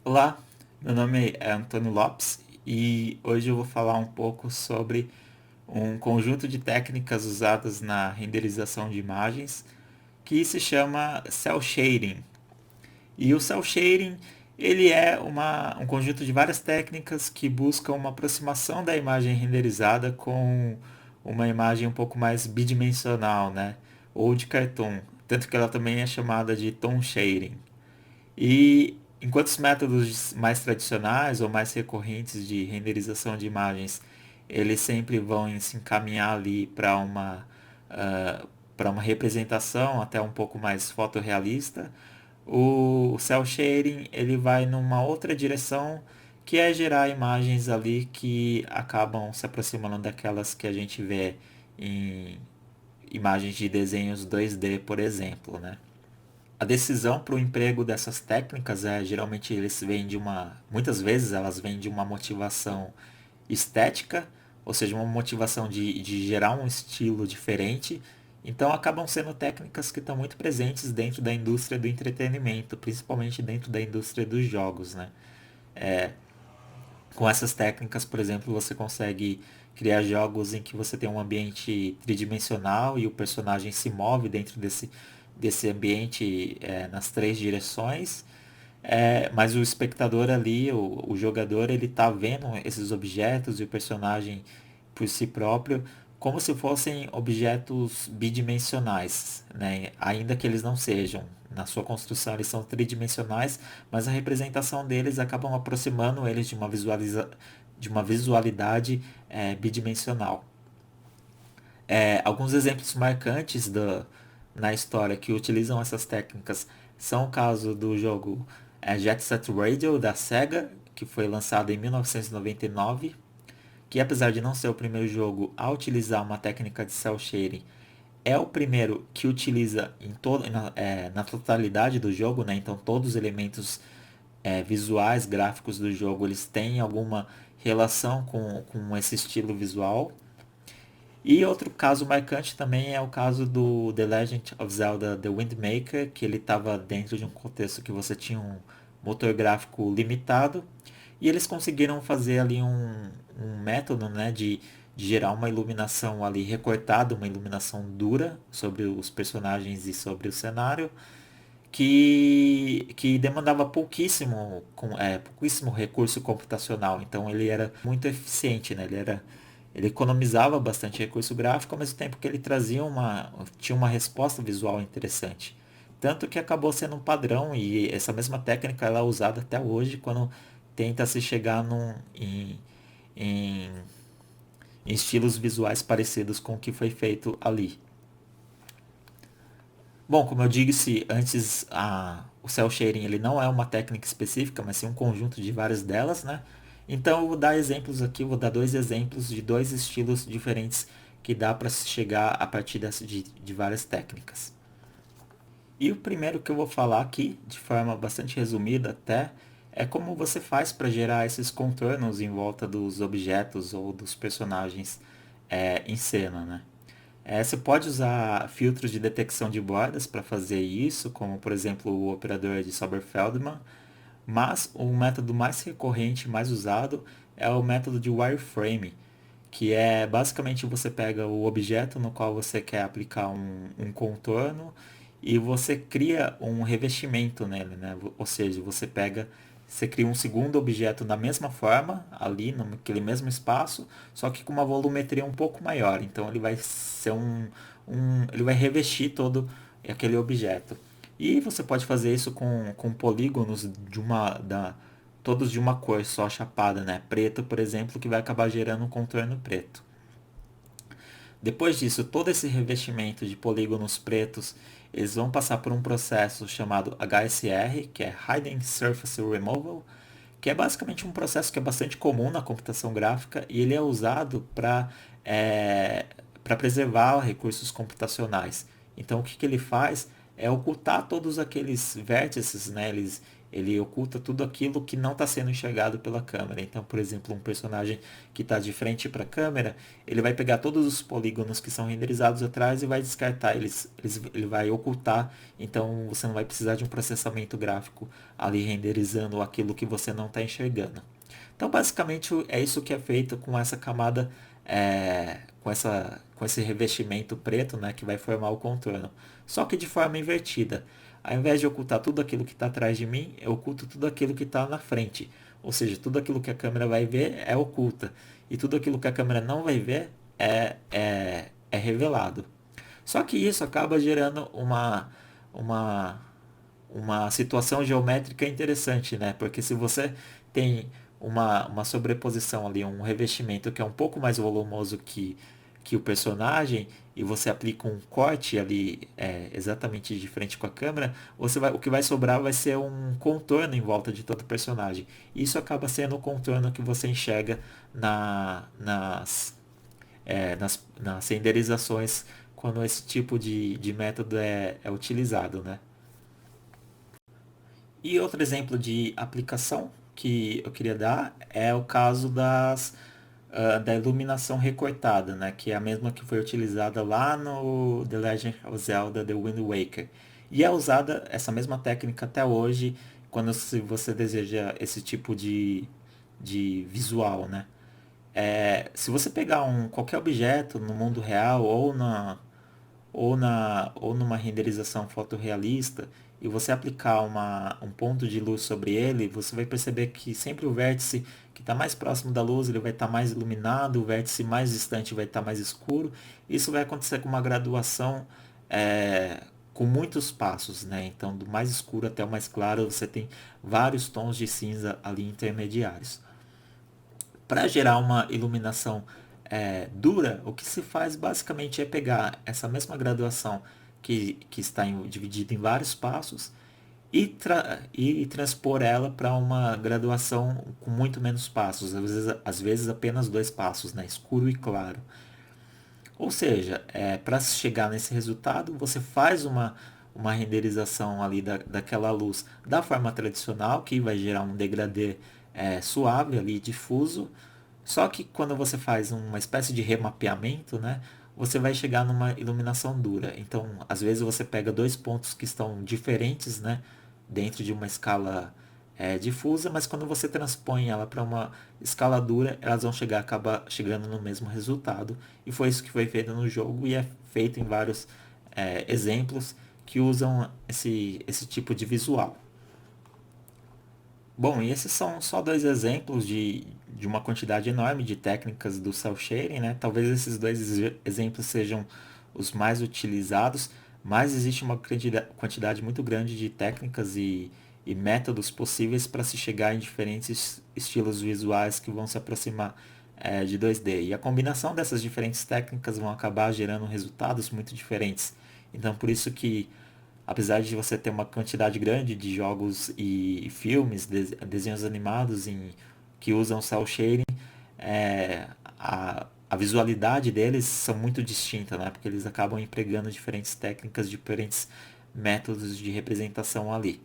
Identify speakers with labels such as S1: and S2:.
S1: Olá, meu nome é Antônio Lopes e hoje eu vou falar um pouco sobre um conjunto de técnicas usadas na renderização de imagens que se chama cel shading. E o cel shading ele é um conjunto de várias técnicas que buscam uma aproximação da imagem renderizada com uma imagem um pouco mais bidimensional, né? Ou de cartoon, tanto que ela também é chamada de tone shading. E enquanto os métodos mais tradicionais ou mais recorrentes de renderização de imagens, eles sempre vão se encaminhar ali para uma representação até um pouco mais fotorrealista, o cel shading ele vai numa outra direção que é gerar imagens ali que acabam se aproximando daquelas que a gente vê em imagens de desenhos 2D, por exemplo, né? A decisão para o emprego dessas técnicas geralmente eles vêm muitas vezes elas vêm de uma motivação estética, ou seja, uma motivação de gerar um estilo diferente. Então acabam sendo técnicas que estão muito presentes dentro da indústria do entretenimento, principalmente dentro da indústria dos jogos, né? Com essas técnicas, por exemplo, você consegue criar jogos em que você tem um ambiente tridimensional e o personagem se move dentro desse ambiente nas três direções. Mas o espectador ali, o jogador, ele tá vendo esses objetos e o personagem por si próprio como se fossem objetos bidimensionais, né? Ainda que eles não sejam. Na sua construção eles são tridimensionais, mas a representação deles acabam aproximando eles de uma visualidade bidimensional. Alguns exemplos marcantes na história que utilizam essas técnicas são o caso do jogo Jet Set Radio da Sega, que foi lançado em 1999, que apesar de não ser o primeiro jogo a utilizar uma técnica de cel shading, é o primeiro que utiliza na totalidade do jogo, né? Então todos os elementos visuais, gráficos do jogo, eles têm alguma relação com esse estilo visual. E outro caso marcante também é o caso do The Legend of Zelda The Wind Waker, que ele estava dentro de um contexto que você tinha um motor gráfico limitado, e eles conseguiram fazer ali um método, né, de gerar uma iluminação ali recortada, uma iluminação dura sobre os personagens e sobre o cenário, que demandava pouquíssimo recurso computacional. Então ele era muito eficiente, né? Ele economizava bastante recurso gráfico, ao mesmo tempo que ele tinha uma resposta visual interessante. Tanto que acabou sendo um padrão e essa mesma técnica ela é usada até hoje quando tenta se chegar em, em estilos visuais parecidos com o que foi feito ali. Bom, como eu disse antes, o cel shading ele não é uma técnica específica, mas sim um conjunto de várias delas, né? Então eu vou dar exemplos aqui, vou dar dois exemplos de dois estilos diferentes que dá para se chegar a partir de várias técnicas. E o primeiro que eu vou falar aqui, de forma bastante resumida até, é como você faz para gerar esses contornos em volta dos objetos ou dos personagens em cena, né? Você pode usar filtros de detecção de bordas para fazer isso, como por exemplo o operador de Sober-Feldman, mas o método mais recorrente, mais usado, é o método de wireframe, que é basicamente você pega o objeto no qual você quer aplicar um contorno e você cria um revestimento nele, né? Ou seja, você cria um segundo objeto da mesma forma, ali naquele mesmo espaço, só que com uma volumetria um pouco maior. Então ele vai ser ele vai revestir todo aquele objeto. E você pode fazer isso com polígonos todos de uma cor só chapada, né? Preto, por exemplo, que vai acabar gerando um contorno preto. Depois disso, todo esse revestimento de polígonos pretos, eles vão passar por um processo chamado HSR, que é Hidden Surface Removal, que é basicamente um processo que é bastante comum na computação gráfica e ele é usado para preservar recursos computacionais. Então, o que ele faz é ocultar todos aqueles vértices, né? ele oculta tudo aquilo que não está sendo enxergado pela câmera. Então, por exemplo, um personagem que está de frente para a câmera, ele vai pegar todos os polígonos que são renderizados atrás e vai descartar ele vai ocultar. Então, você não vai precisar de um processamento gráfico ali renderizando aquilo que você não está enxergando. Então, basicamente, é isso que é feito com essa camada, com esse revestimento preto, né, que vai formar o contorno. Só que de forma invertida. Ao invés de ocultar tudo aquilo que está atrás de mim, eu oculto tudo aquilo que está na frente. Ou seja, tudo aquilo que a câmera vai ver é oculta. E tudo aquilo que a câmera não vai ver é revelado. Só que isso acaba gerando uma, uma situação geométrica interessante, né? Porque se você tem uma sobreposição ali, um revestimento que é um pouco mais volumoso que o personagem, e você aplica um corte ali exatamente de frente com a câmera, o que vai sobrar vai ser um contorno em volta de todo o personagem. Isso acaba sendo o contorno que você enxerga nas renderizações quando esse tipo de método é utilizado, né? E outro exemplo de aplicação que eu queria dar é o caso da iluminação recortada, né? Que é a mesma que foi utilizada lá no The Legend of Zelda The Wind Waker. E é usada essa mesma técnica até hoje quando se você deseja esse tipo de visual, né? Se você pegar qualquer objeto no mundo real ou numa renderização fotorrealista e você aplicar um ponto de luz sobre ele, você vai perceber que sempre o vértice que está mais próximo da luz ele vai estar mais iluminado, o vértice mais distante vai estar mais escuro. Isso vai acontecer com uma graduação com muitos passos, né? Então, do mais escuro até o mais claro, você tem vários tons de cinza ali intermediários. Para gerar uma iluminação dura, o que se faz basicamente é pegar essa mesma graduação que está dividida em vários passos e transpor ela para uma graduação com muito menos passos, às vezes apenas dois passos, né? Escuro e claro. Ou seja, para chegar nesse resultado, você faz uma renderização ali daquela luz da forma tradicional, que vai gerar um degradê suave ali, difuso. Só que quando você faz uma espécie de remapeamento, né, você vai chegar numa iluminação dura. Então, às vezes você pega dois pontos que estão diferentes, né, dentro de uma escala difusa, mas quando você transpõe ela para uma escala dura, elas vão acabar chegando no mesmo resultado. E foi isso que foi feito no jogo e é feito em vários exemplos que usam esse tipo de visual. Bom, e esses são só dois exemplos de uma quantidade enorme de técnicas do cel shading, né? Talvez esses dois exemplos sejam os mais utilizados, mas existe uma quantidade muito grande de técnicas e métodos possíveis para se chegar em diferentes estilos visuais que vão se aproximar de 2D. E a combinação dessas diferentes técnicas vão acabar gerando resultados muito diferentes. Então, por isso que apesar de você ter uma quantidade grande de jogos e filmes, desenhos animados que usam cel shading, é, a visualidade deles são muito distinta, né? Porque eles acabam empregando diferentes técnicas, diferentes métodos de representação ali.